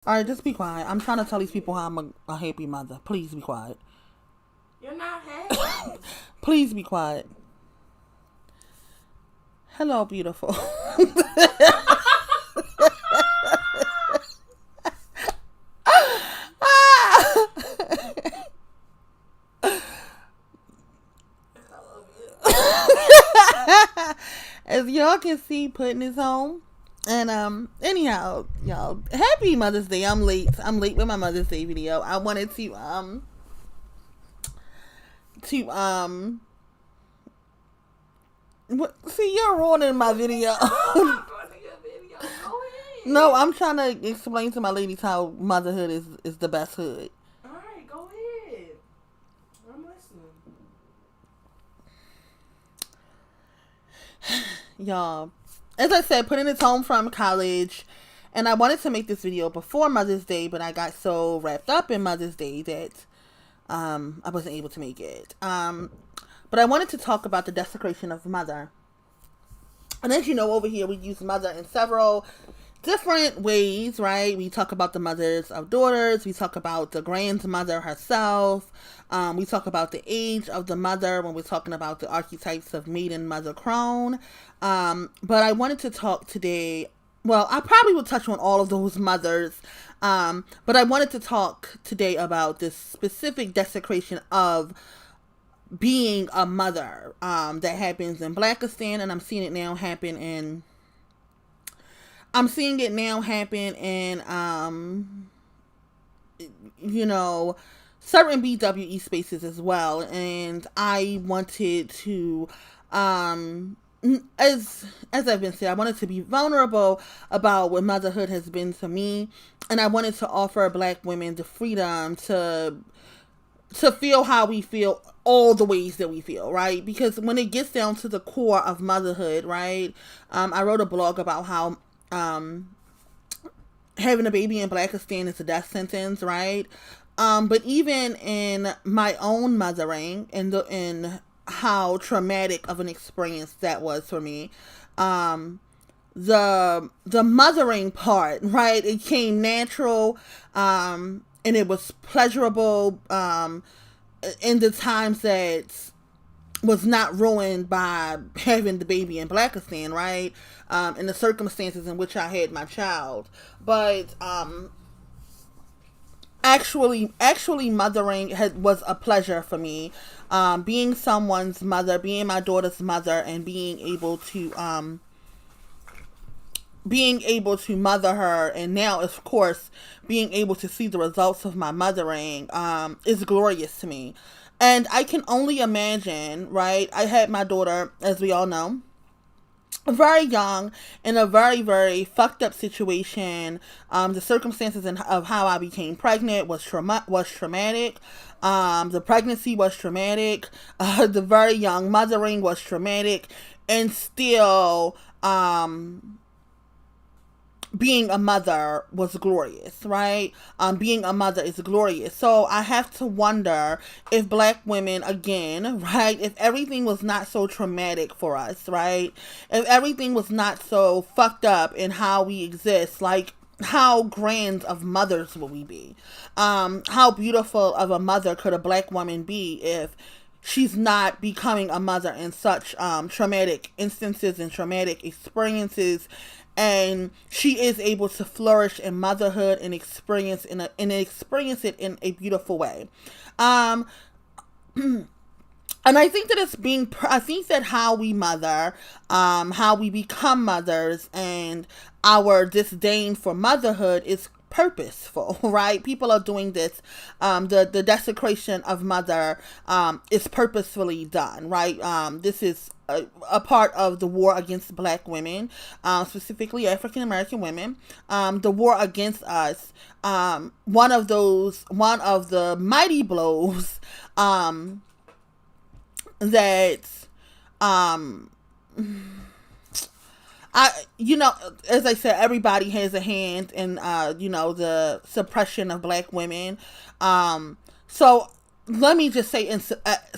Alright, just be quiet. I'm trying to tell these people how I'm a happy mother. Please be quiet. You're not happy. Please be quiet. Hello, beautiful. As y'all can see, putting this home. And anyhow, y'all, happy Mother's Day. I'm late. I'm late with my Mother's Day video. I wanted to what, see, you're ruining my video. No, I'm trying to explain to my ladies how motherhood is the best hood. Alright, go ahead. I'm listening. Y'all, as I said, putting this home from college, and I wanted to make this video before Mother's Day, but I got so wrapped up in Mother's Day that I wasn't able to make it. But I wanted to talk about the desecration of mother. And as you know, over here we use mother in several different ways, right? We talk about the mothers of daughters. We talk about the grandmother herself. We talk about the age of the mother when we're talking about the archetypes of maiden, mother, crone. But I wanted to talk today. Well, I probably will touch on all of those mothers. But I wanted to talk today about this specific desecration of being a mother that happens in Blackistan, and I'm seeing it now happen in certain BWE spaces as well. And I wanted to as I've been saying, I wanted to be vulnerable about what motherhood has been to me, and I wanted to offer Black women the freedom to feel how we feel, all the ways that we feel, right? Because when it gets down to the core of motherhood, right? I wrote a blog about how having a baby in Blackistan is a death sentence, right? But even in my own mothering and how traumatic of an experience that was for me, the mothering part, right? It came natural, and it was pleasurable in the times that was not ruined by having the baby in Blackistan, right? In the circumstances in which I had my child. But actually mothering was a pleasure for me. Being someone's mother, being my daughter's mother, and being able to mother her, and now of course being able to see the results of my mothering is glorious to me. And I can only imagine, right? I had my daughter, as we all know, very young, in a very, very fucked up situation. The circumstances of how I became pregnant was traumatic. The pregnancy was traumatic. The very young mothering was traumatic, and still, being a mother was glorious, right? Being a mother is glorious. So I have to wonder if Black women, again, right, if everything was not so traumatic for us, right? If everything was not so fucked up in how we exist, like, how grand of mothers will we be? How beautiful of a mother could a Black woman be if she's not becoming a mother in such traumatic instances and traumatic experiences, and she is able to flourish in motherhood and experience it in a beautiful way. And I think that I think that how we mother, how we become mothers, and our disdain for motherhood is purposeful, right? People are doing this. The desecration of mother is purposefully done, right? This is a part of the war against Black women, specifically African American women. The war against us. One of the mighty blows that as I said, everybody has a hand in, the suppression of Black women. So let me just say,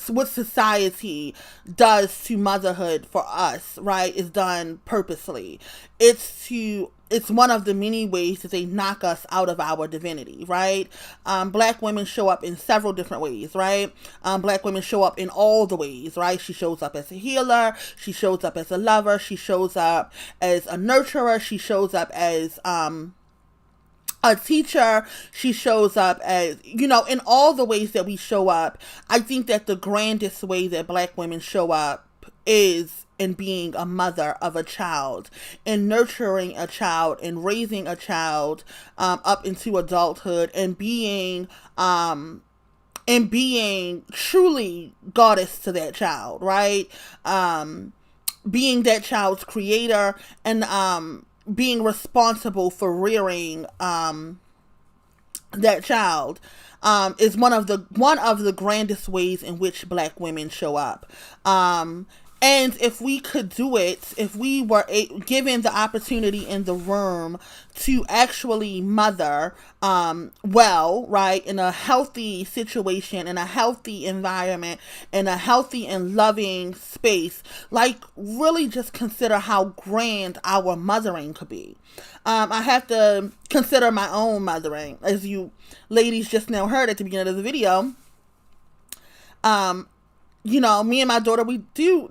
what society does to motherhood for us, right, is done purposely. It's to it's one of the many ways that they knock us out of our divinity, right? Black women show up in several different ways, right? Black women show up in all the ways, right? She shows up as a healer. She shows up as a lover. She shows up as a nurturer. She shows up as a teacher. She shows up as, in all the ways that we show up. I think that the grandest way that Black women show up is in being a mother of a child, and nurturing a child, and raising a child up into adulthood, and being truly goddess to that child, right? Being that child's creator, and being responsible for rearing that child is one of the grandest ways in which Black women show up. And if we could do it, if we were given the opportunity in the room to actually mother well, right, in a healthy situation, in a healthy environment, in a healthy and loving space, like, really just consider how grand our mothering could be. I have to consider my own mothering. As you ladies just now heard at the beginning of the video, me and my daughter, we do,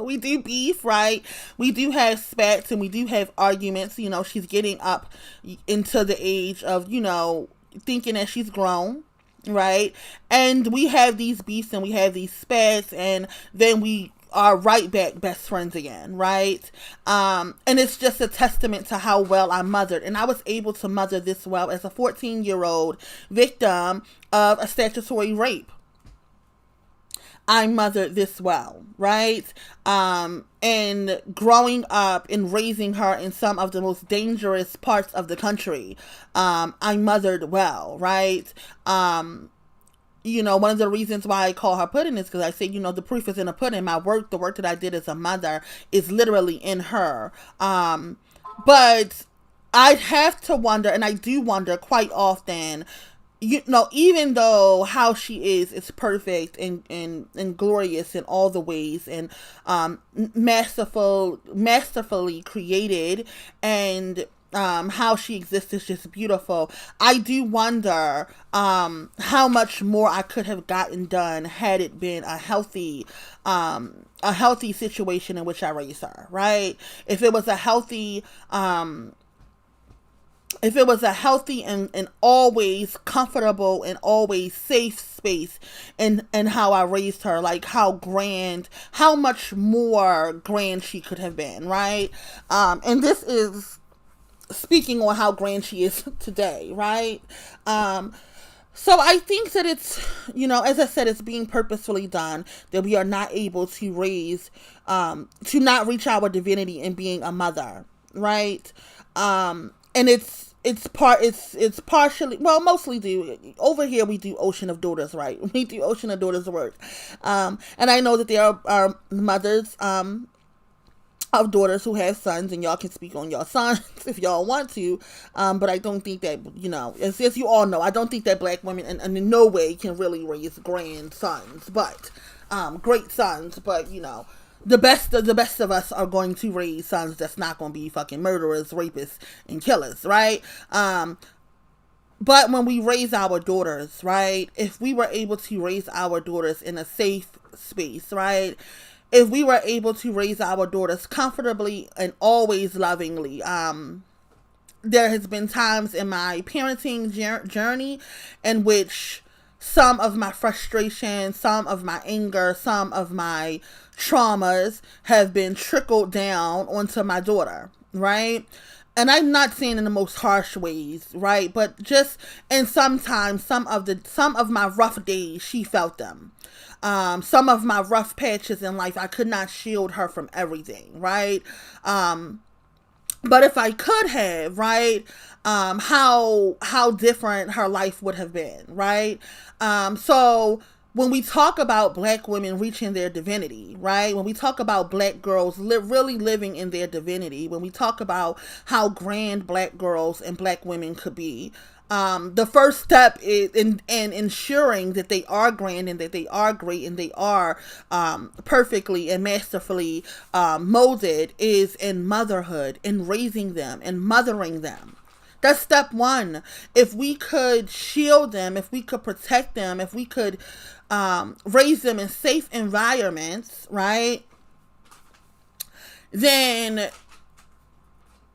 we do beef, right? We do have spats, and we do have arguments. She's getting up into the age of, thinking that she's grown, right? And we have these beefs, and we have these spats, and then we are right back best friends again, right? And it's just a testament to how well I mothered. And I was able to mother this well as a 14-year-old victim of a statutory rape. I mothered this well, right? And growing up and raising her in some of the most dangerous parts of the country, I mothered well, right? One of the reasons why I call her pudding is because I say, the proof is in the pudding. The work that I did as a mother is literally in her. But I have to wonder, and I do wonder quite often, even though how she is perfect and glorious in all the ways, and masterfully created, and how she exists is just beautiful. I do wonder how much more I could have gotten done had it been a healthy situation in which I raised her, right? If it was a healthy and always comfortable and always safe space and how I raised her, like how much more grand she could have been, right? And this is speaking on how grand she is today, right? So I think that it's, as I said, it's being purposefully done, that we are not able to to not reach our divinity in being a mother, right? And it's partially, well, mostly over here we do Ocean of Daughters, right? We do Ocean of Daughters work. And I know that there are mothers of daughters who have sons, and y'all can speak on your sons if y'all want to, but I don't think that, as you all know, I don't think that Black women in no way can really raise grand sons, but great sons, but the best of us are going to raise sons that's not going to be fucking murderers, rapists, and killers, right? But when we raise our daughters, right, if we were able to raise our daughters in a safe space, right, if we were able to raise our daughters comfortably and always lovingly, there has been times in my parenting journey in which some of my frustration, some of my anger, some of my traumas have been trickled down onto my daughter, right? And I'm not saying in the most harsh ways, right? But just, and sometimes some of my rough days, she felt them. Some of my rough patches in life, I could not shield her from everything, right? But if I could have, right, how different her life would have been, right? So when we talk about Black women reaching their divinity, right? When we talk about Black girls really living in their divinity, when we talk about how grand Black girls and Black women could be, The first step is in ensuring that they are grand and that they are great and they are perfectly and masterfully molded is in motherhood, in raising them and mothering them. That's step one. If we could shield them, if we could protect them, if we could raise them in safe environments, right, then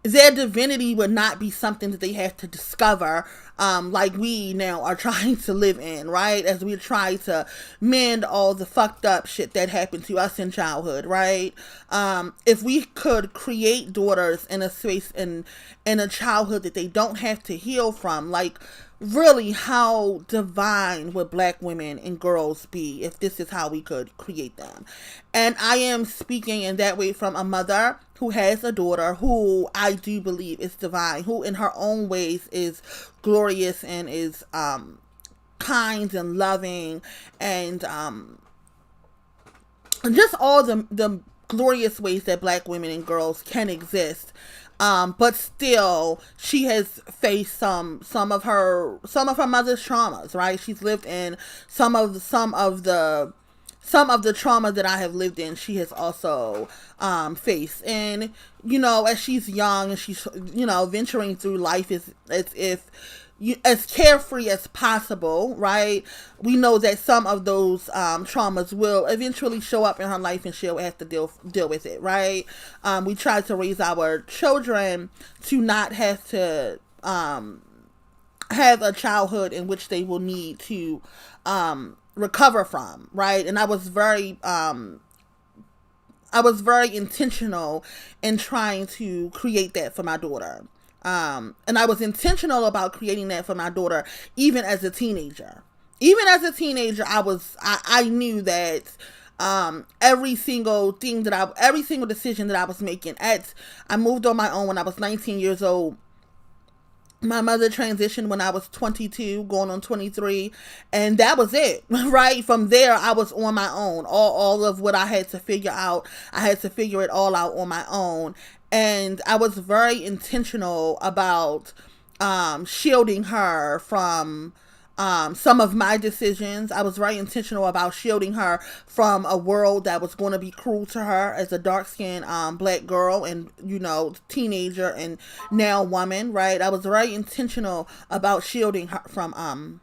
their divinity would not be something that they have to discover, like we now are trying to live in, right? As we try to mend all the fucked up shit that happened to us in childhood, right? If we could create daughters in a space in a childhood that they don't have to heal from, like, really, how divine would black women and girls be if this is how we could create them? And I am speaking in that way from a mother who has a daughter who I do believe is divine, who in her own ways is glorious and is kind and loving and just all the glorious ways that black women and girls can exist. But still, she has faced some of her mother's traumas, right? She's lived in some of the trauma that I have lived in. She has also faced, and as she's young and she's venturing through life as if as carefree as possible, right? We know that some of those traumas will eventually show up in her life, and she'll have to deal with it, right? We try to raise our children to not have to have a childhood in which they will need to recover from, right? And I was very intentional in trying to create that for my daughter. And I was intentional about creating that for my daughter, even as a teenager. Even as a teenager, I knew that every single decision that I was making. I moved on my own when I was 19 years old. My mother transitioned when I was 22, going on 23, and that was it, right? From there, I was on my own. All of what I had to figure out, I had to figure it all out on my own. And I was very intentional about shielding her from some of my decisions. I was very intentional about shielding her from a world that was going to be cruel to her as a dark-skinned black girl and, teenager and now woman, right? I was very intentional about shielding her from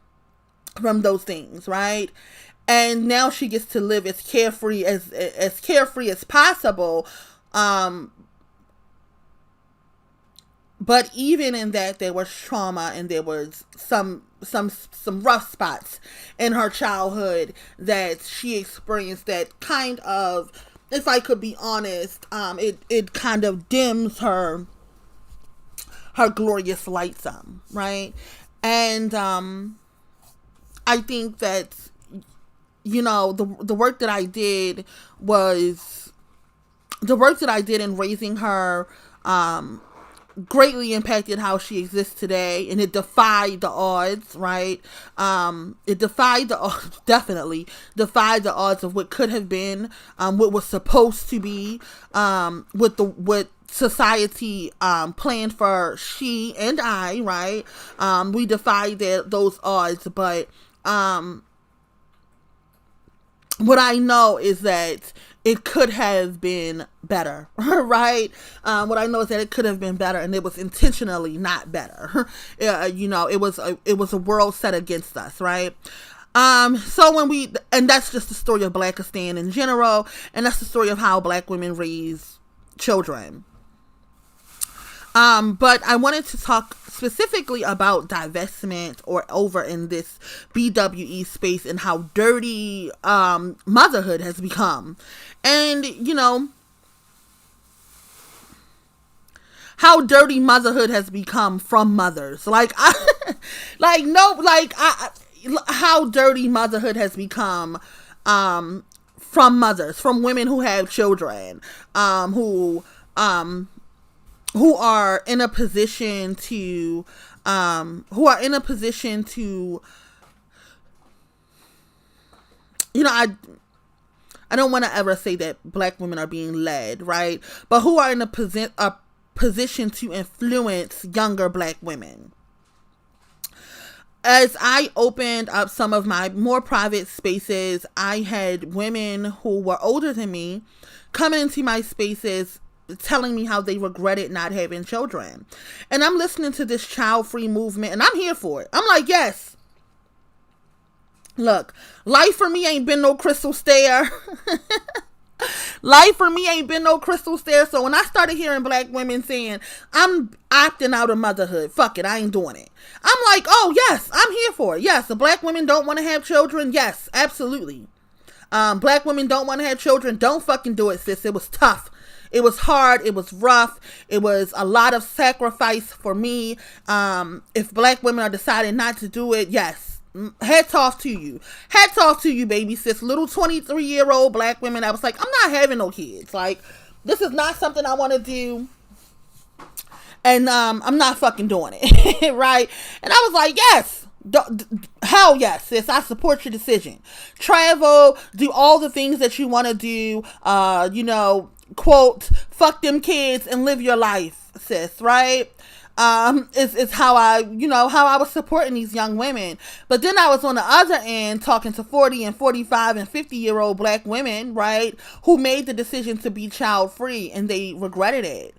those things, right? And now she gets to live as carefree as possible. But even in that, there was trauma and there was some rough spots in her childhood that she experienced that kind of, if I could be honest, it kind of dims her glorious light some, right? And I think that, the work that I did in raising her, greatly impacted how she exists today, and it defied the odds, right? It definitely defied the odds of what could have been, what was supposed to be, what society planned for she and I, right? We defied those odds, but what I know is that it could have been better, right? What I know is that it could have been better, and it was intentionally not better. It was a world set against us, right? So and that's just the story of Blackistan in general, and that's the story of how black women raise children. But I wanted to talk specifically about divestment or over in this BWE space and how dirty motherhood has become. And, how dirty motherhood has become from mothers. How dirty motherhood has become from mothers, from women who have children, who are in a position to I don't want to ever say that black women are being led, right? But who are in a position to influence younger black women. as I opened up some of my more private spaces, I had women who were older than me come into my spaces telling me how they regretted not having children. And I'm listening to this child-free movement and I'm here for it. I'm like, yes. Look, life for me ain't been no crystal stair. Life for me ain't been no crystal stair. So when I started hearing black women saying, I'm opting out of motherhood, fuck it, I ain't doing it, I'm like, oh yes, I'm here for it. Yes, the black women don't want to have children. Yes, absolutely. Black women don't want to have children. Don't fucking do it, sis. It was tough. It was hard. It was rough. It was a lot of sacrifice for me. If black women are deciding not to do it, yes. Hats off to you. Hats off to you, baby sis. Little 23-year-old black women. I was like, I'm not having no kids. Like, this is not something I want to do. And I'm not fucking doing it. Right? And I was like, yes. Hell yes, sis. I support your decision. Travel. Do all the things that you want to do. Quote, fuck them kids and live your life, sis. Right? Is how I was supporting these young women. But then I was on the other end talking to 40 and 45 and 50-year-old black women, right, who made the decision to be child free and they regretted it.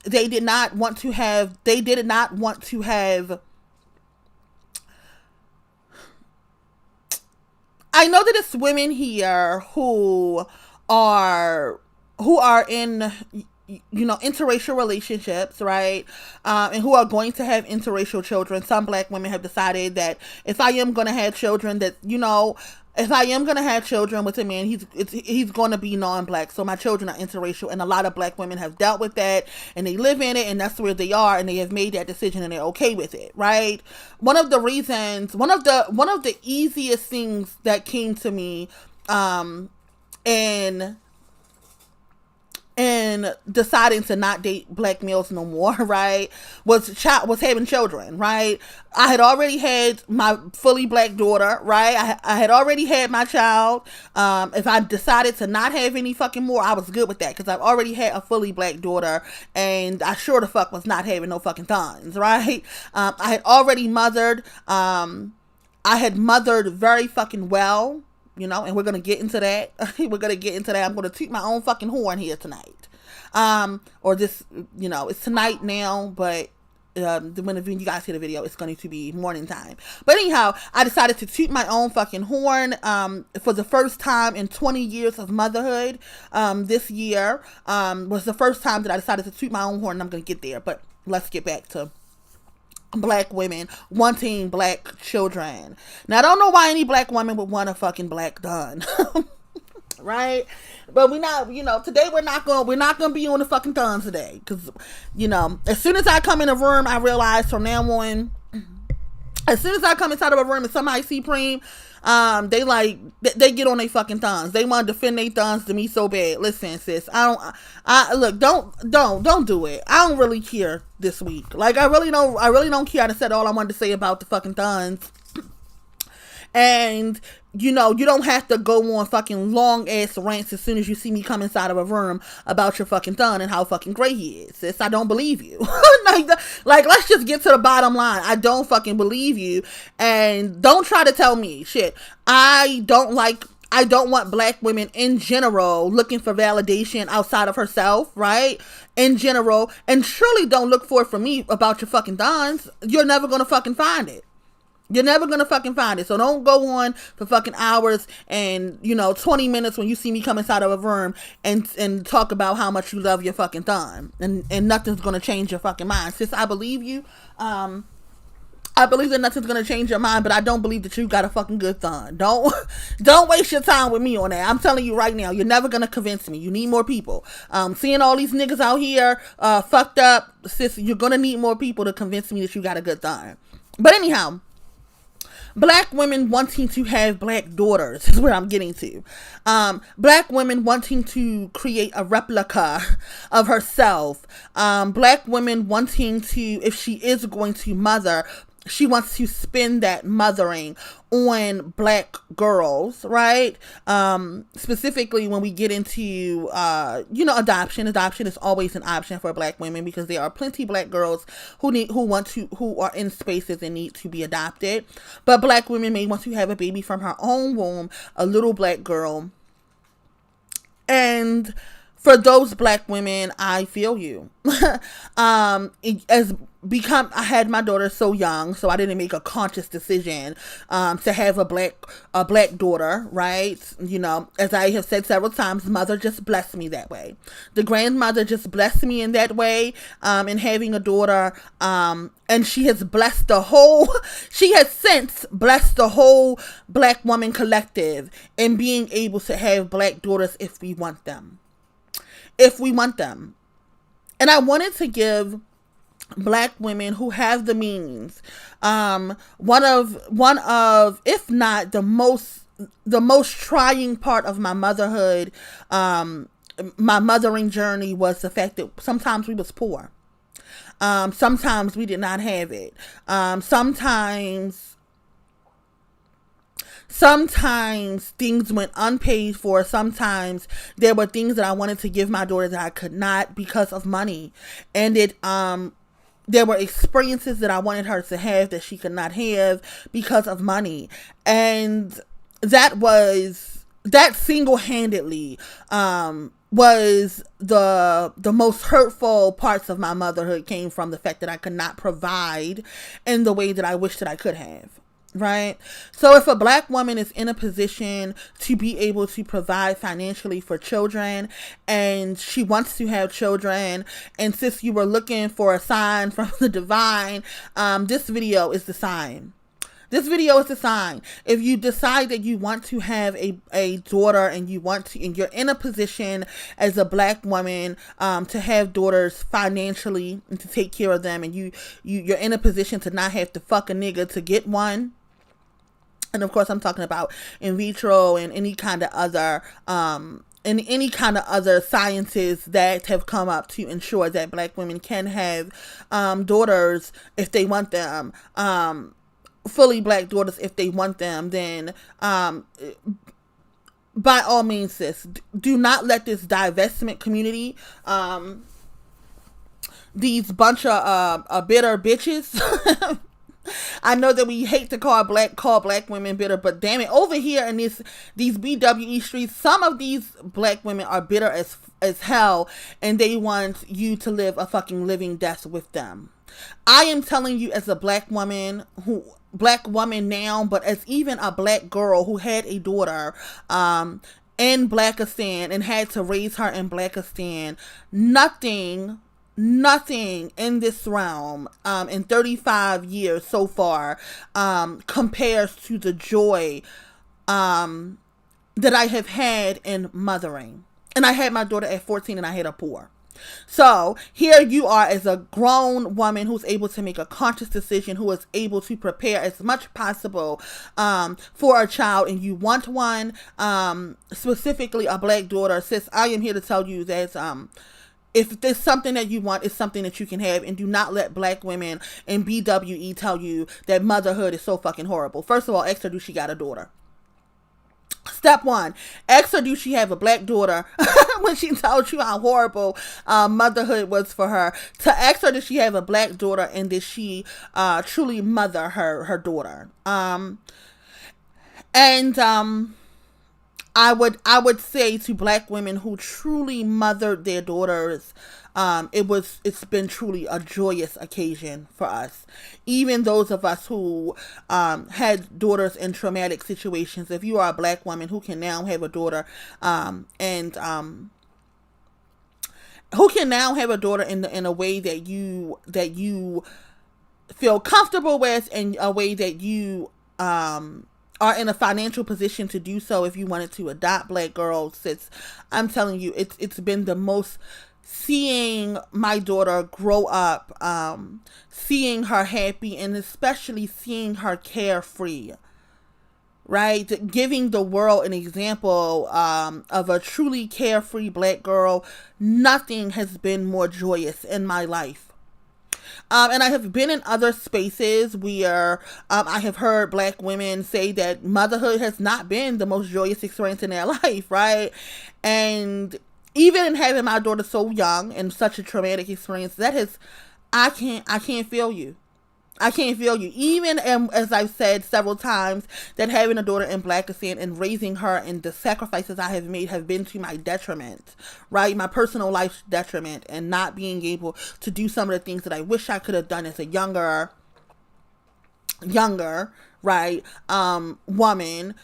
They did not want to have I know that it's women here who are in interracial relationships, right? And who are going to have interracial children. Some black women have decided that if I am going to have children, with a man, he's going to be non-black. So my children are interracial, and a lot of black women have dealt with that, and they live in it, and that's where they are, and they have made that decision, and they're okay with it, right? One of the easiest things that came to me, and deciding to not date black males no more, right, was having children, right? I had already had my fully black daughter, right? I had already had my child. If I decided to not have any fucking more, I was good with that, because I've already had a fully black daughter, and I sure the fuck was not having no fucking tons, right? I had already mothered. I had mothered very fucking well. And we're going to get into that. I'm going to toot my own fucking horn here tonight. Or this, it's tonight now, but when you guys see the video, it's going to be morning time. But anyhow, I decided to toot my own fucking horn for the first time in 20 years of motherhood. This year was the first time that I decided to toot my own horn, and I'm going to get there. But let's get back to black women wanting black children. Now, I don't know why any black woman would want a fucking black done. Right? But today we're not gonna be on the fucking thons today, because as soon as I come in a room, I realize from now on, as soon as I come inside of a room and somebody see preem, they get on their fucking thumbs. They want to defend their thumbs to me so bad. Listen, sis, don't do it. I don't really care this week. Like, I really don't care. I said all I wanted to say about the fucking thumbs. And you don't have to go on fucking long ass rants as soon as you see me come inside of a room about your fucking thumb and how fucking great he is. Sis, I don't believe you. like, let's just get to the bottom line. I don't fucking believe you. And don't try to tell me shit. I don't want black women in general looking for validation outside of herself, right? In general. And surely don't look for it from me about your fucking thumbs. You're never gonna fucking find it. You're never going to fucking find it. So don't go on for fucking hours and, 20 minutes when you see me come inside of a room and talk about how much you love your fucking thumb. And nothing's going to change your fucking mind. Sis, I believe you. I believe that nothing's going to change your mind, but I don't believe that you got a fucking good thumb. Don't waste your time with me on that. I'm telling you right now, you're never going to convince me. You need more people. Seeing all these niggas out here fucked up, sis, you're going to need more people to convince me that you got a good thumb. But anyhow, black women wanting to have black daughters is where I'm getting to. Black women wanting to create a replica of herself. Black women wanting to, if she is going to mother, she wants to spend that mothering on black girls, right? Specifically when we get into, adoption. Adoption is always an option for black women because there are plenty black girls who are in spaces and need to be adopted. But black women may want to have a baby from her own womb, a little black girl. And for those black women, I feel you. I had my daughter so young, so I didn't make a conscious decision to have a black daughter, right? As I have said several times, mother just blessed me that way. The grandmother just blessed me in that way, in having a daughter, and she has since blessed the whole black woman collective in being able to have black daughters if we want them. And I wanted to give black women who have the means, one of, if not the most trying part of my motherhood, my mothering journey was the fact that sometimes we was poor. Sometimes we did not have it. Sometimes things went unpaid for. Sometimes there were things that I wanted to give my daughter that I could not because of money. And there were experiences that I wanted her to have that she could not have because of money. And that single-handedly was the most hurtful parts of my motherhood, came from the fact that I could not provide in the way that I wished that I could have. Right? So if a black woman is in a position to be able to provide financially for children and she wants to have children, and since you were looking for a sign from the divine, this video is the sign. This video is the sign. If you decide that you want to have a daughter and you're in a position as a black woman to have daughters financially and to take care of them, and you're in a position to not have to fuck a nigga to get one. And of course, I'm talking about in vitro and any kind of other sciences that have come up to ensure that black women can have daughters if they want them, fully black daughters if they want them, then by all means, sis, do not let this divestment community, these bunch of bitter bitches. I know that we hate to call black women bitter, but damn it, over here in these BWE streets, some of these black women are bitter as hell, and they want you to live a fucking living death with them. I am telling you, as a black woman now, but as even a black girl who had a daughter in Blackistan and had to raise her in Blackistan, nothing in this realm in 35 years so far compares to the joy that I have had in mothering. And I had my daughter at 14 and I had her poor. So here you are as a grown woman who's able to make a conscious decision, who is able to prepare as much possible for a child, and you want one, specifically a black daughter. Sis, I am here to tell you that if there's something that you want, it's something that you can have, and do not let black women and BWE tell you that motherhood is so fucking horrible. First of all, ask her, do she got a daughter? Step one, ask her, do she have a black daughter? When she told you how horrible motherhood was for her, to ask her, does she have a black daughter, and did she truly mother her daughter? I would say to black women who truly mothered their daughters, it's been truly a joyous occasion for us. Even those of us who had daughters in traumatic situations, if you are a black woman who can now have a daughter, who can now have a daughter in a way that you feel comfortable with, and a way that you are in a financial position to do so, if you wanted to adopt black girls, I'm telling you, it's been the most, seeing my daughter grow up, seeing her happy, and especially seeing her carefree, right? Giving the world an example of a truly carefree black girl. Nothing has been more joyous in my life. And I have been in other spaces where I have heard Black women say that motherhood has not been the most joyous experience in their life, right? And even in having my daughter so young and such a traumatic experience, that has, I can't feel you. I can't feel you. Even as I've said several times, that having a daughter in Black descent and raising her and the sacrifices I have made have been to my detriment, right? My personal life's detriment, and not being able to do some of the things that I wish I could have done as a younger, right, woman.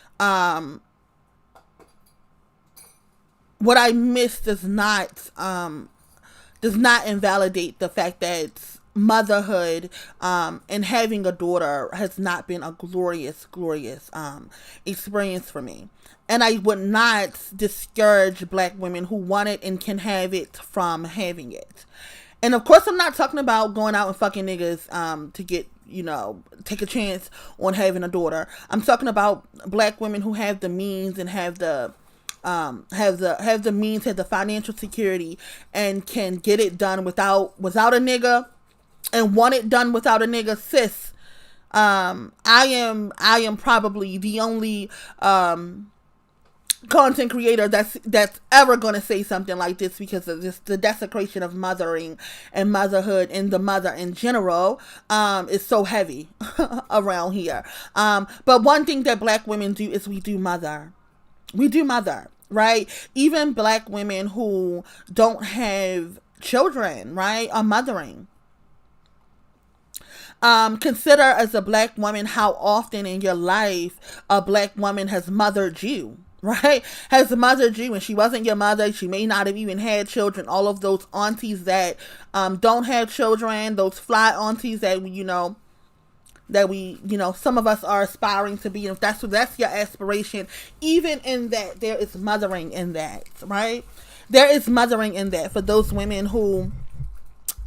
What I missed does not invalidate the fact that motherhood and having a daughter has not been a glorious experience for me. And I would not discourage Black women who want it and can have it from having it. And of course, I'm not talking about going out and fucking niggas to get, take a chance on having a daughter. I'm talking about Black women who have the means and have the means, have the financial security, and can get it done without a nigga, and want it done without a nigga. Sis, I am probably the only content creator that's ever gonna say something like this, because of this, the desecration of mothering and motherhood and the mother in general is so heavy around here. But one thing that Black women do is we do mother, right? Even Black women who don't have children, right, are mothering. Consider, as a Black woman, how often in your life a Black woman has mothered you, right? Has mothered you, and she wasn't your mother. She may not have even had children. All of those aunties that don't have children, those fly aunties that we some of us are aspiring to be. And if that's your aspiration, even in that, there is mothering in that, right? There is mothering in that for those women who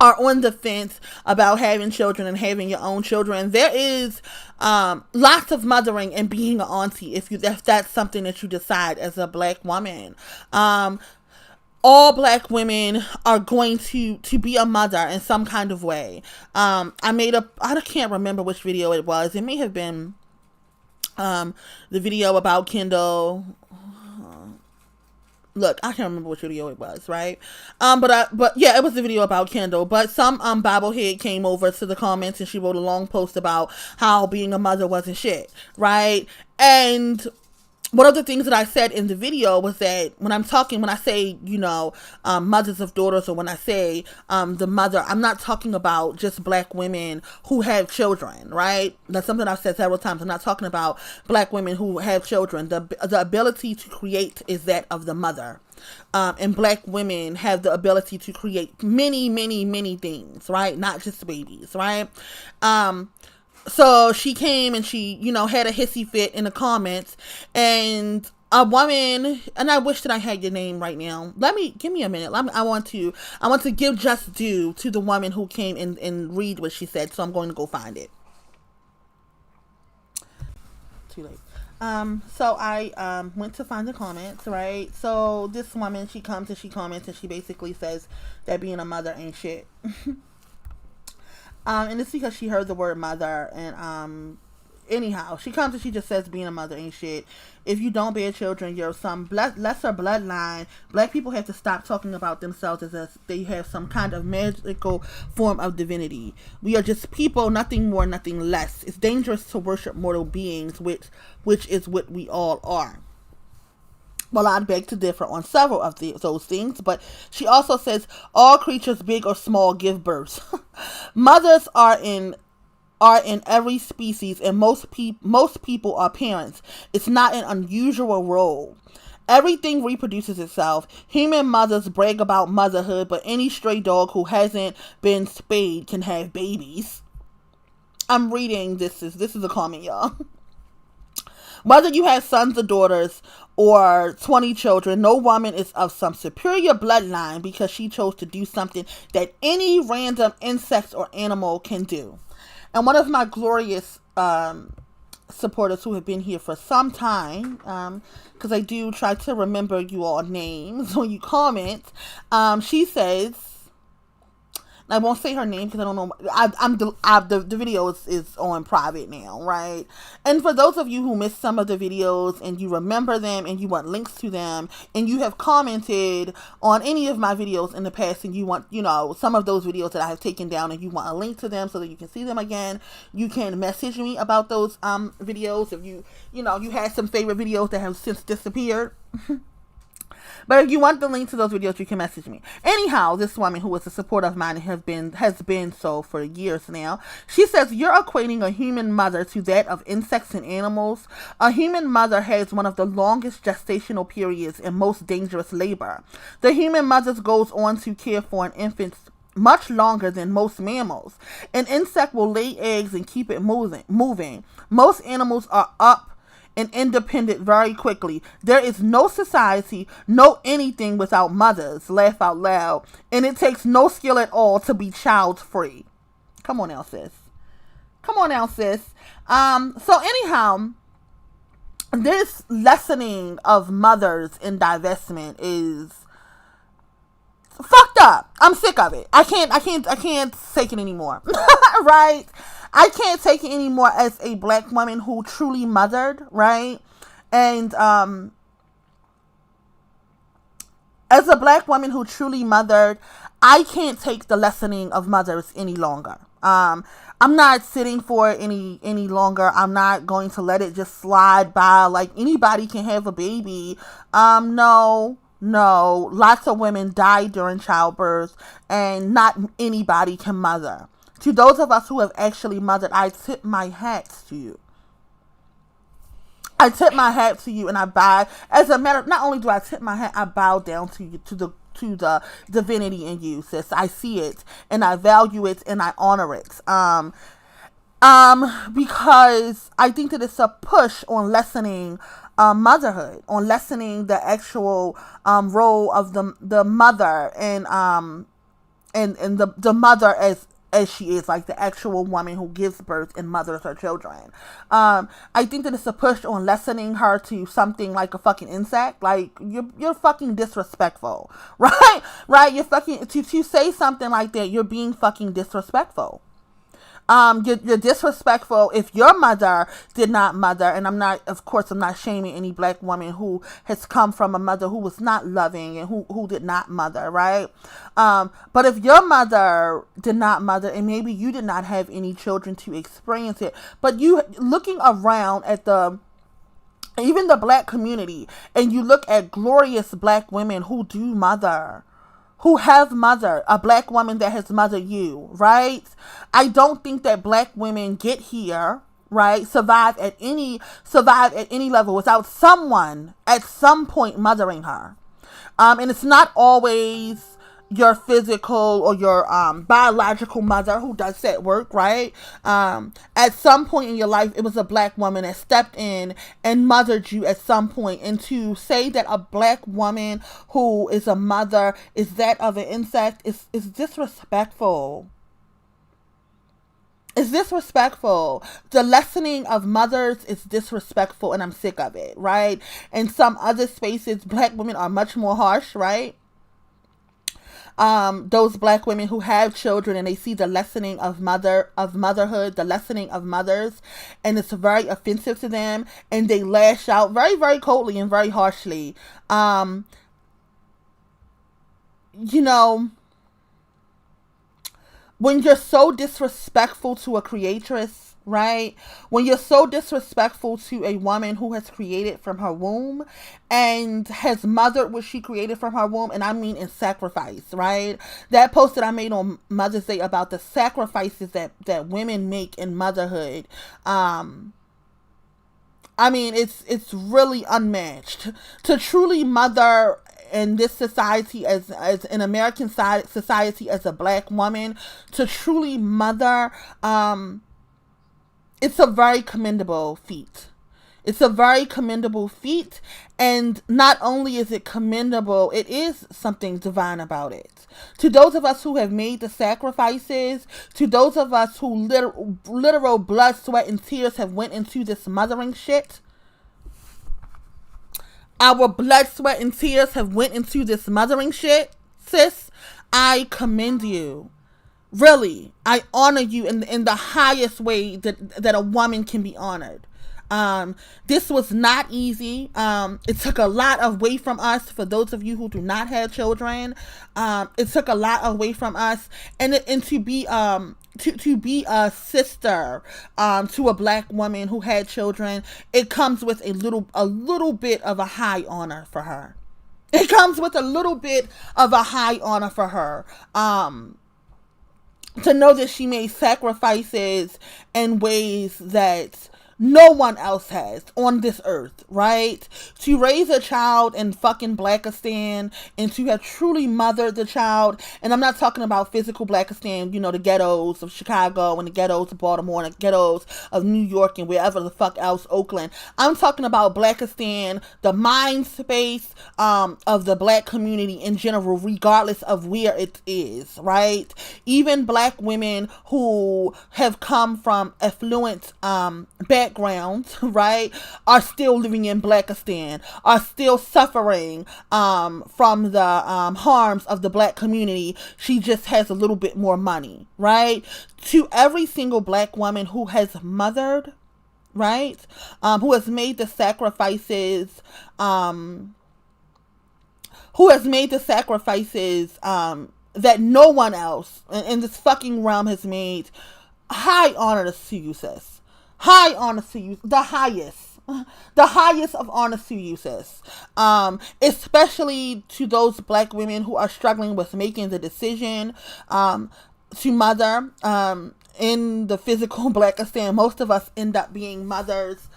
are on the fence about having children and having your own children. There is lots of mothering and being an auntie if that's something that you decide as a Black woman. All Black women are going to be a mother in some kind of way. I can't remember which video it was. It may have been the video about Kendall. Look, I can't remember which video it was, right? But yeah, it was the video about Kendall. But some bobblehead came over to the comments and she wrote a long post about how being a mother wasn't shit, right? And one of the things that I said in the video was that when I say, mothers of daughters, or when I say the mother, I'm not talking about just Black women who have children, right? That's something I've said several times. I'm not talking about Black women who have children. The ability to create is that of the mother. And Black women have the ability to create many, many, many things, right? Not just babies, right? So she came and she, had a hissy fit in the comments, and a woman, and I wish that I had your name right now. Give me a minute. I want to give just due to the woman who came and read what she said. So I'm going to go find it. Too late. So I went to find the comments, right? So this woman, she comes and she comments and she basically says that being a mother ain't shit. And it's because she heard the word mother, and anyhow, she comes and she just says being a mother ain't shit. If you don't bear children, you're some lesser bloodline. Black people have to stop talking about themselves as if they have some kind of magical form of divinity. We are just people, nothing more, nothing less. It's dangerous to worship mortal beings, which is what we all are. Well, I beg to differ on several of those things, but she also says all creatures, big or small, give birth. Mothers are in every species, and most people are parents. It's not an unusual role. Everything reproduces itself. Human mothers brag about motherhood, but any stray dog who hasn't been spayed can have babies. I'm reading this is a comment, y'all. Whether you have sons or daughters or 20 children, no woman is of some superior bloodline because she chose to do something that any random insect or animal can do. And one of my glorious supporters who have been here for some time, because I do try to remember you all names when you comment, she says, I won't say her name because I don't know. The video is on private now, right? And for those of you who missed some of the videos and you remember them and you want links to them and you have commented on any of my videos in the past and you want, some of those videos that I have taken down and you want a link to them so that you can see them again, you can message me about those videos. If you had some favorite videos that have since disappeared. But if you want the link to those videos, you can message me. Anyhow, this woman who is a supporter of mine and has been so for years now, she says, you're equating a human mother to that of insects and animals. A human mother has one of the longest gestational periods and most dangerous labor. The human mother goes on to care for an infant much longer than most mammals. An insect will lay eggs and keep it moving. Most animals are up and independent very quickly. There is no society, no anything without mothers. Laugh out loud. And it takes no skill at all to be child free. Come on now, sis. So anyhow, this lessening of mothers in divestment is fucked up. I'm sick of it. I can't take it anymore. Right? I can't take it anymore as a black woman who truly mothered, right? And as a black woman who truly mothered, I can't take the lessening of mothers any longer. I'm not sitting for it any longer. I'm not going to let it just slide by like anybody can have a baby. No, lots of women die during childbirth and not anybody can mother. To those of us who have actually mothered, I tip my hat to you. And I bow. As a matter, not only do I tip my hat, I bow down to you, to the divinity in you, sis. I see it and I value it and I honor it. Because I think that it's a push on lessening motherhood, on lessening the actual role of the mother and the mother as she is, like the actual woman who gives birth and mothers her children. I think that it's a push on lessening her to something like a fucking insect. Like you're fucking disrespectful, right? You're fucking to say something like that. You're being fucking disrespectful. You're disrespectful if your mother did not mother, and I'm not shaming any black woman who has come from a mother who was not loving and who did not mother, right? But if your mother did not mother, and maybe you did not have any children to experience it, but you looking around at even the black community, and you look at glorious black women who do mother, who have mothered, a black woman that has mothered you, right? I don't think that black women get here, right? Survive at any level without someone at some point mothering her. And it's not always your physical or your biological mother who does that work, right? At some point in your life, it was a black woman that stepped in and mothered you at some point. And to say that a black woman who is a mother is that of an insect is disrespectful. It's disrespectful. The lessening of mothers is disrespectful, and I'm sick of it, right? In some other spaces, black women are much more harsh, right? Those black women who have children and they see the lessening of motherhood, the lessening of mothers, and it's very offensive to them, and they lash out very, very coldly and very harshly. When you're so disrespectful to a creatress, right? When you're so disrespectful to a woman who has created from her womb and has mothered what she created from her womb, and I mean in sacrifice, right? That post that I made on Mother's Day about the sacrifices that women make in motherhood, it's really unmatched. To truly mother in this society, as an American society, as a black woman, to truly mother, it's a very commendable feat. It's a very commendable feat, and not only is it commendable, it is something divine about it. To those of us who have made the sacrifices, to those of us who literal blood, sweat, and tears have went into this mothering shit, our blood, sweat, and tears have went into this mothering shit, sis, I commend you. Really, I honor you in the highest way that a woman can be honored. This was not easy. It took a lot away from us. For those of you who do not have children, it took a lot away from us, and to be to be a sister to a black woman who had children, it comes with a little bit of a high honor for her. It comes with a little bit of a high honor for her. To know that she made sacrifices in ways that no one else has on this earth, right? To raise a child in fucking Blackistan and to have truly mothered the child. And I'm not talking about physical Blackistan, the ghettos of Chicago and the ghettos of Baltimore and the ghettos of New York and wherever the fuck else, Oakland. I'm talking about Blackistan, the mind space of the black community in general, regardless of where it is, right? Even black women who have come from affluent backgrounds, right, are still living in Blackistan, are still suffering from the harms of the black community. She just has a little bit more money, right? To every single black woman who has mothered, right, who has made the sacrifices, that no one else in this fucking realm has made, high honor to you, sis. High honor to you. The highest of honor to you, sis. Especially to those black women who are struggling with making the decision to mother. In the physical Blackistan, most of us end up being mothers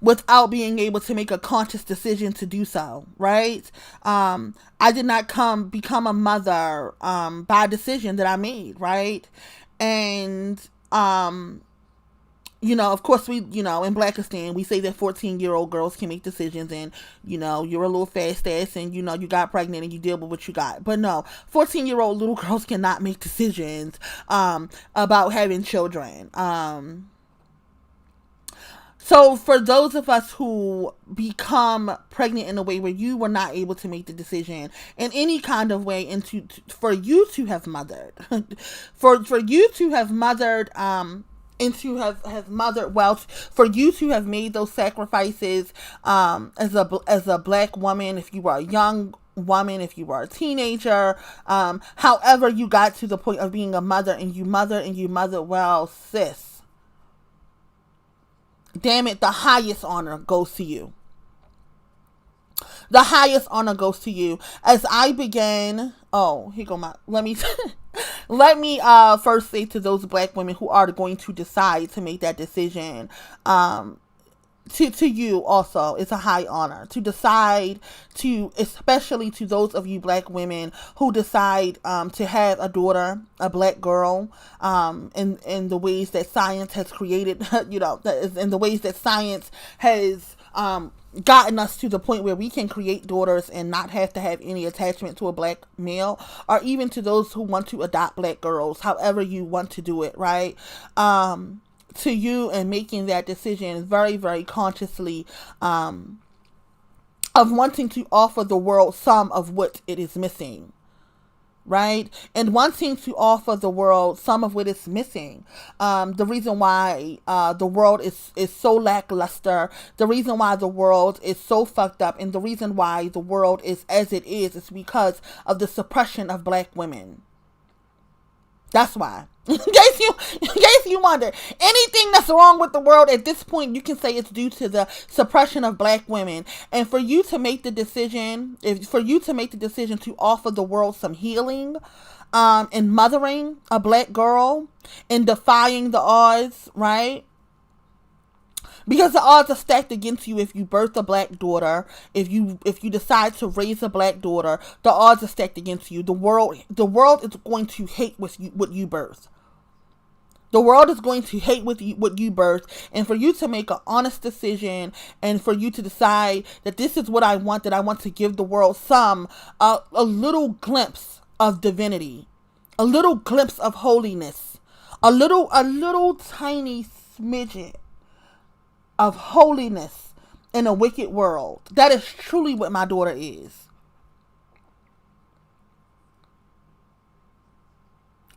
without being able to make a conscious decision to do so, right? I did not become a mother by a decision that I made, right? And of course we, in Blackistan, we say that 14-year-old girls can make decisions, and, you're a little fast ass and, you got pregnant and you deal with what you got. But no, 14-year-old little girls cannot make decisions about having children. So for those of us who become pregnant in a way where you were not able to make the decision in any kind of way, and for you to have mothered, for you to have mothered, and to have mothered wealth, for you to have made those sacrifices as a black woman, if you were a young woman, if you were a teenager, however you got to the point of being a mother, and you mother well, sis. Damn it, the highest honor goes to you. The highest honor goes to you. As I began, let me first say to those black women who are going to decide to make that decision, to you also, it's a high honor to decide especially to those of you black women who decide to have a daughter, a black girl, in the ways that science has created, in the ways that science has gotten us to the point where we can create daughters and not have to have any attachment to a black male, or even to those who want to adopt black girls, however you want to do it, right? To you, and making that decision very, very consciously, of wanting to offer the world some of what it is missing, right? And wanting to offer the world some of what is missing. The reason why the world is so lackluster, the reason why the world is so fucked up, and the reason why the world is as it is because of the suppression of black women. That's why. In case you wonder, anything that's wrong with the world at this point, you can say it's due to the suppression of black women. And for you to make the decision, to offer the world some healing, in mothering a black girl, in defying the odds, right? Because the odds are stacked against you if you birth a black daughter. If you decide to raise a black daughter, the odds are stacked against you. The world is going to hate what you birth. The world is going to hate what you birth. And for you to make an honest decision, and for you to decide that this is what I want, that I want to give the world a little glimpse of divinity, a little glimpse of holiness, a little tiny smidget of holiness in a wicked world. That is truly what my daughter is.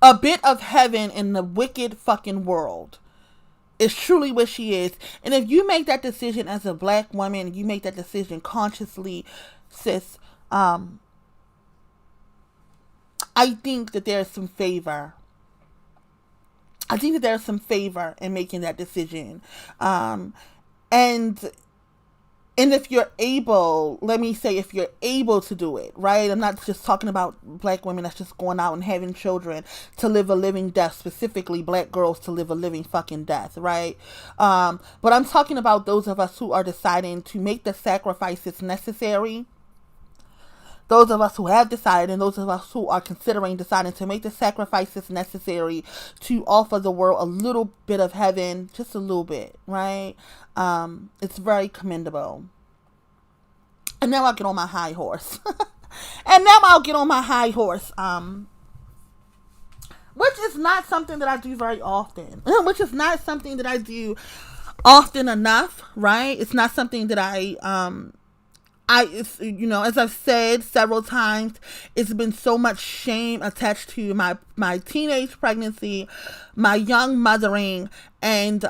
a bit of heaven in the wicked fucking world. Is truly what she is. And if you make that decision as a black woman, you make that decision consciously, sis, I think that there's some favor. I think that there's some favor in making that decision. And if you're able, let me say, if you're able to do it, right? I'm not just talking about black women that's just going out and having children to live a living death, specifically black girls to live a living fucking death, right? But I'm talking about those of us who are deciding to make the sacrifices necessary. Those of us who have decided, and those of us who are considering deciding to make the sacrifices necessary to offer the world a little bit of heaven, just a little bit, right? It's very commendable. And now I'll get on my high horse. Which is not something that I do very often. Which is not something that I do often enough, right? It's not something that it's, as I've said several times, it's been so much shame attached to my teenage pregnancy, my young mothering, and,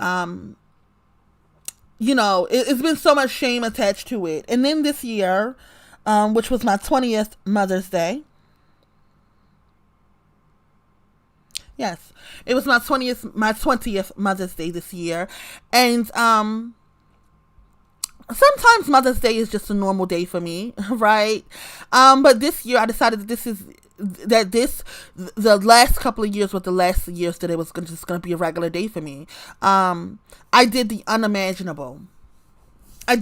it's been so much shame attached to it. And then this year, which was my 20th Mother's Day. Yes, it was my 20th Mother's Day this year. And, sometimes Mother's Day is just a normal day for me, right? But this year I decided that the last couple of years were the last years that it was just going to be a regular day for me. I did the unimaginable. In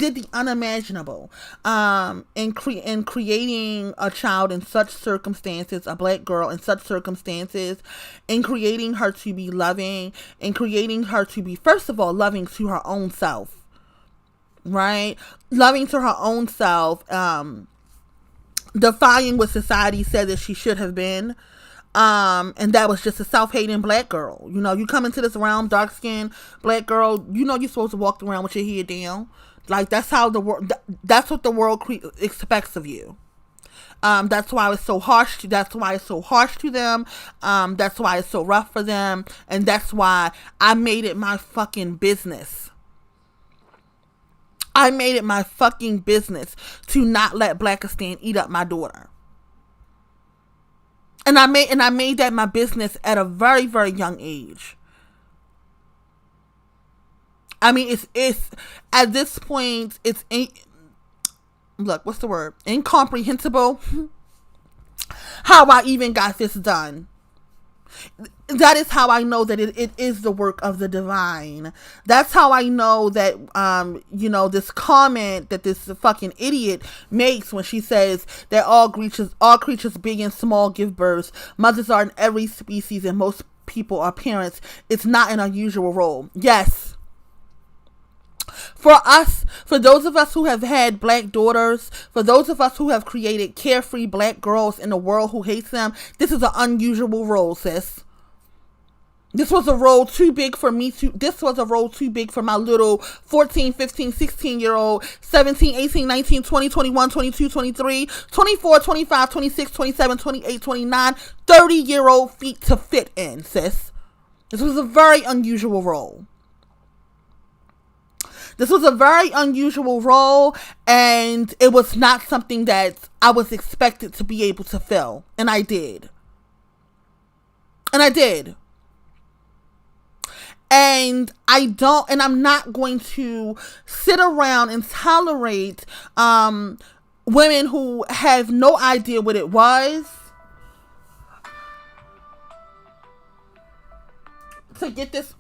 creating a child in such circumstances, a black girl in such circumstances, in creating her to be loving, in creating her to be, first of all, loving to her own self. Right? Loving to her own self, defying what society said that she should have been. And that was just a self-hating black girl. You come into this realm, dark-skinned black girl, you're supposed to walk around with your head down. Like, that's how that's what the world expects of you. That's why it's so harsh to them. That's why it's so rough for them. And that's why I made it my fucking business. I made it my fucking business to not let Blackistan eat up my daughter. And I made that my business at a very, very young age. I mean, it's at this point, what's the word? Incomprehensible how I even got this done. That is how I know that it is the work of the divine. That's how I know that, this comment that this fucking idiot makes when she says that all creatures big and small give birth. Mothers are in every species and most people are parents. It's not an unusual role. Yes. For those of us who have had black daughters, for those of us who have created carefree black girls in a world who hates them, this is an unusual role, sis. This was a role too big for me this was a role too big for my little 14, 15, 16-year-old, 17, 18, 19, 20, 21, 22, 23, 24, 25, 26, 27, 28, 29, 30-year-old feet to fit in, sis. This was a very unusual role. This was a very unusual role, and it was not something that I was expected to be able to fill. And I did. And I'm not going to sit around and tolerate women who have no idea what it was to get this.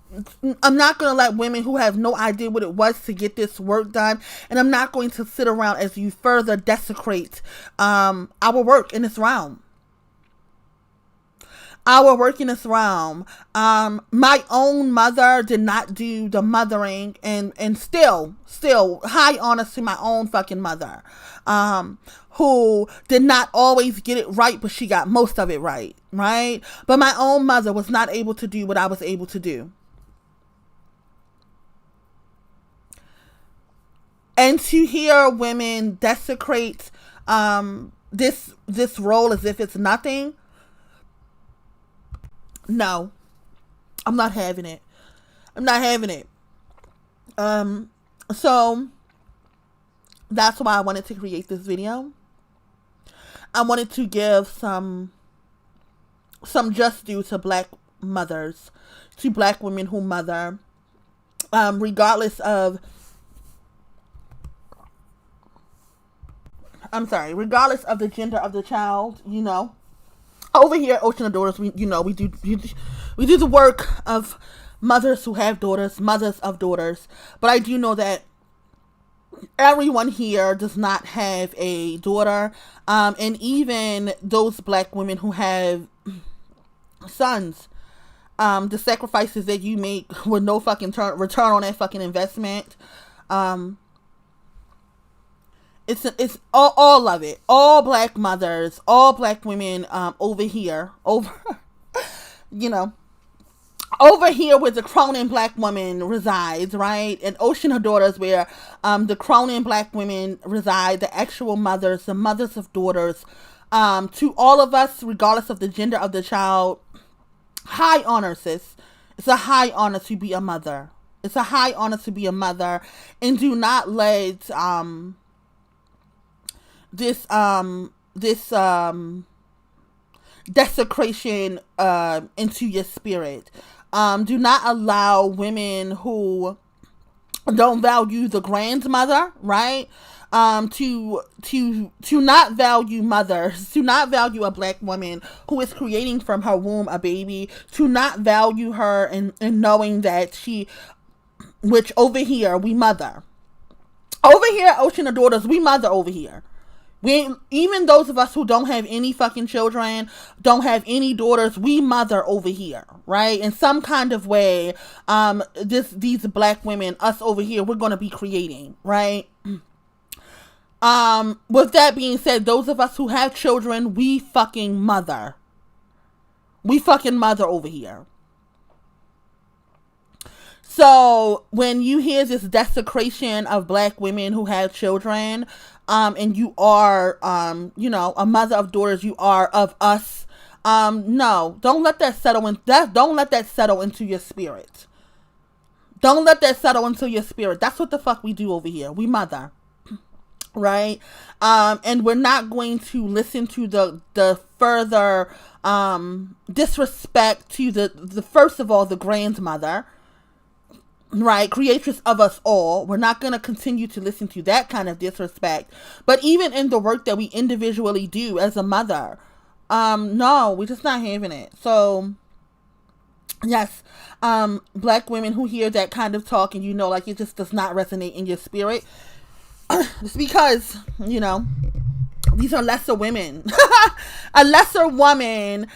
I'm not going to let women who have no idea what it was to get this work done. And I'm not going to sit around as you further desecrate our work in this realm. My own mother did not do the mothering, and still high honors to my own fucking mother, who did not always get it right, but she got most of it right. But my own mother was not able to do what I was able to do. And to hear women desecrate this role as if it's nothing, No, I'm not having it. I'm not having it. So that's why I wanted to create this video. I wanted to give some just due to black mothers, to black women who mother, regardless of, regardless of the gender of the child. Over here at Ocean of Daughters, we do the work of mothers who have daughters, mothers of daughters. But I do know that everyone here does not have a daughter, and even those black women who have sons, the sacrifices that you make with no fucking return on that fucking investment. It's all of it. All black mothers, all black women, over here, over here where the Cronin black woman resides, right? And Ocean of Daughters, where the Cronin black women reside, the actual mothers, the mothers of daughters. To all of us, regardless of the gender of the child, high honor, sis. It's a high honor to be a mother. It's a high honor to be a mother. And do not let this desecration into your spirit. Do not allow women who don't value the grandmother, right? To not value mothers, to not value a black woman who is creating from her womb a baby, to not value her and knowing that which over here we mother. Over here at Ocean of Daughters, we mother over here. Even those of us who don't have any fucking children, don't have any daughters, we mother over here, right? In some kind of way, these black women, us over here, we're going to be creating, right? With that being said, those of us who have children, we fucking mother. We fucking mother over here. So when you hear this desecration of black women who have children, and you are, a mother of daughters, you are of us. No, don't let that settle don't let that settle into your spirit. Don't let that settle into your spirit. That's what the fuck we do over here. We mother. Right? And we're not going to listen to the further, disrespect to the first of all, the grandmother. Right, creatress of us all. We're not going to continue to listen to that kind of disrespect. But even in the work that we individually do as a mother, no, we're just not having it. So, yes, black women who hear that kind of talk and like it just does not resonate in your spirit, it's because, these are lesser women. A lesser woman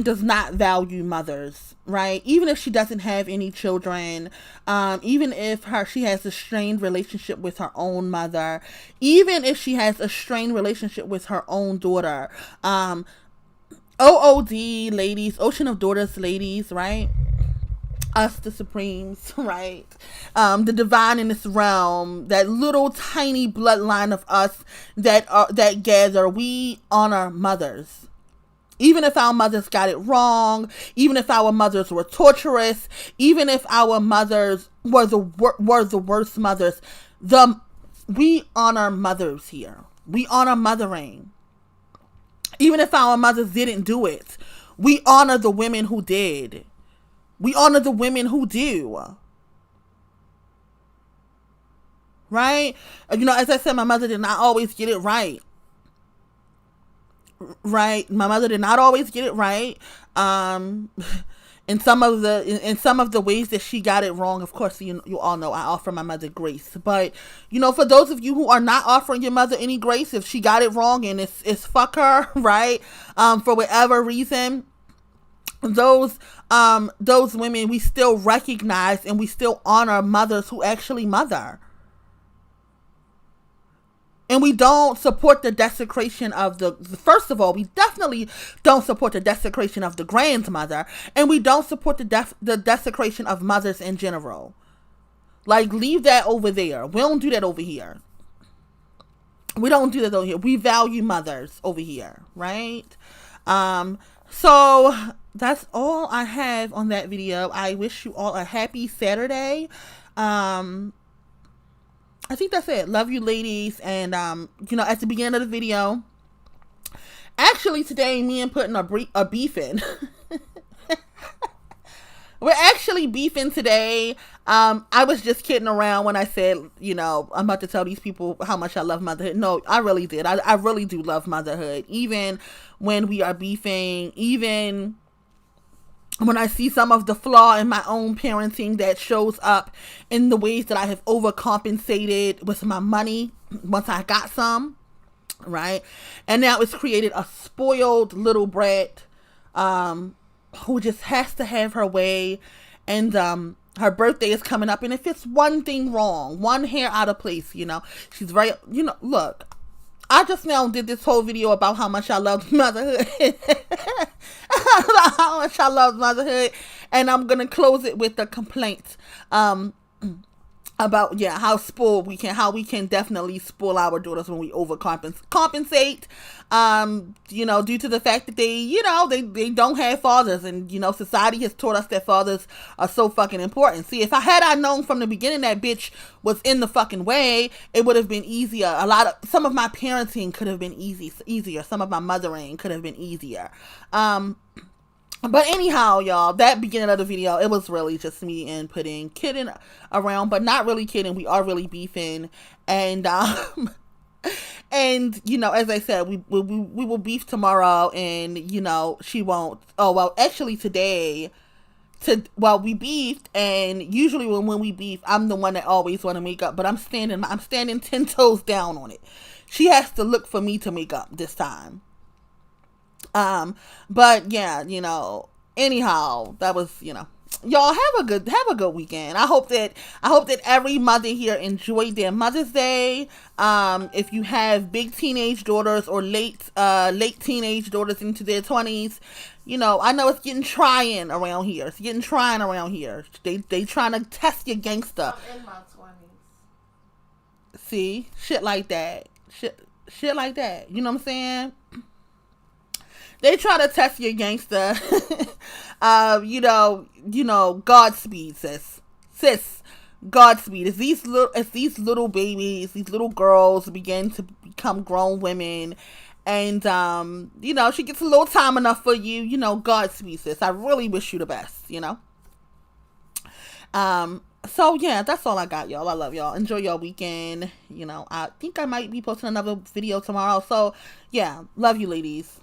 does not value mothers, right? Even if she doesn't have any children, even if she has a strained relationship with her own mother, even if she has a strained relationship with her own daughter, OOD ladies, Ocean of Daughters ladies, right? Us, the Supremes, right? The divine in this realm, that little tiny bloodline of us that gather, we honor mothers. Even if our mothers got it wrong, even if our mothers were torturous, even if our mothers were the worst mothers, we honor mothers here. We honor mothering. Even if our mothers didn't do it, we honor the women who did. We honor the women who do. Right? As I said, my mother did not always get it right. Right? My mother did not always get it right. In some of the ways that she got it wrong, of course, you all know I offer my mother grace. But, for those of you who are not offering your mother any grace, if she got it wrong and it's fuck her, right? For whatever reason, those women, we still recognize and we still honor mothers who actually mother. And we don't support the desecration of first of all, we definitely don't support the desecration of the grandmother, and we don't support the desecration of mothers in general. Like, leave that over there. We don't do that over here. We don't do that over here. We value mothers over here, right? So that's all I have on that video. I wish you all a happy Saturday. I think that's it. Love you, ladies. And, at the beginning of the video, actually today, me and putting a beef in. We're actually beefing today. I was just kidding around when I said, I'm about to tell these people how much I love motherhood. No, I really did. I really do love motherhood. Even when we are beefing, even when I see some of the flaw in my own parenting that shows up in the ways that I have overcompensated with my money once I got some, right? And now it's created a spoiled little brat, who just has to have her way. And her birthday is coming up, and if it's one thing wrong, one hair out of place, she's very, look, I just now did this whole video about how much I love motherhood. How much I love motherhood, and I'm gonna close it with a complaint about how we can definitely spoil our daughters when we overcompensate, due to the fact that they don't have fathers, and society has taught us that fathers are so fucking important. See, if I known from the beginning that bitch was in the fucking way, it would have been easier. Some of my parenting could have been easier. Some of my mothering could have been easier. But anyhow, y'all, that beginning of the video, it was really just me and kidding around, but not really kidding. We are really beefing. And, as I said, we will beef tomorrow, and, she won't. Oh, well, actually today, we beefed, and usually when we beef, I'm the one that always want to make up, but I'm standing 10 toes down on it. She has to look for me to make up this time. But yeah, anyhow, that was, y'all have a good weekend. I hope that every mother here enjoyed their Mother's Day. If you have big teenage daughters or late teenage daughters into their 20s, I know it's getting trying around here. They trying to test your gangster. I'm in my 20s. See, shit like that. Shit like that. You know what I'm saying? They try to test your gangster. Godspeed, sis. Godspeed. As these little babies, these little girls begin to become grown women, and she gets a little time enough for you, Godspeed, sis. I really wish you the best, So yeah, that's all I got, y'all. I love y'all. Enjoy your weekend. I think I might be posting another video tomorrow. So yeah, love you, ladies.